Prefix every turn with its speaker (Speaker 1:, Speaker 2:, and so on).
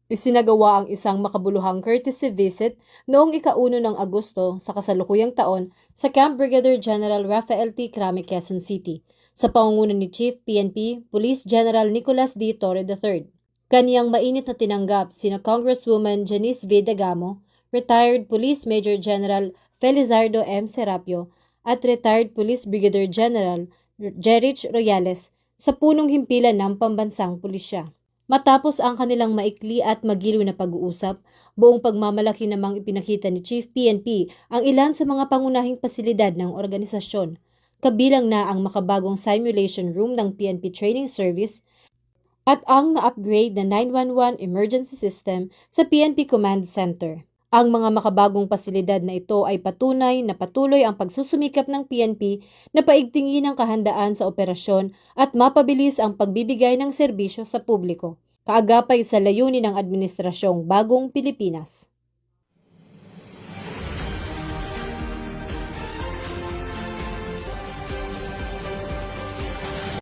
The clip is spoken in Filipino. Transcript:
Speaker 1: Isinagawa ang isang makabuluhang courtesy visit noong ika-1 ng Agosto sa kasalukuyang taon sa Camp Brigadier General Rafael T. Crame, Quezon City, sa pangunguna ni Chief PNP Police General Nicolas D. Torre III. Kaniyang mainit na tinanggap sina Congresswoman Janice V. Dagamo, Retired Police Major General Felizardo M. Serapio, at Retired Police Brigadier General Jerich Royales sa punong himpilan ng pambansang pulisya. Matapos ang kanilang maikli at magiliw na pag-uusap, buong pagmamalaki namang ipinakita ni Chief PNP ang ilan sa mga pangunahing pasilidad ng organisasyon, kabilang na ang makabagong simulation room ng PNP Training Service at ang na-upgrade na 911 emergency system sa PNP Command Center. Ang mga makabagong pasilidad na ito ay patunay na patuloy ang pagsusumikap ng PNP na paigtingin ang kahandaan sa operasyon at mapabilis ang pagbibigay ng serbisyo sa publiko, kaagapay sa layunin ng Administrasyong Bagong Pilipinas.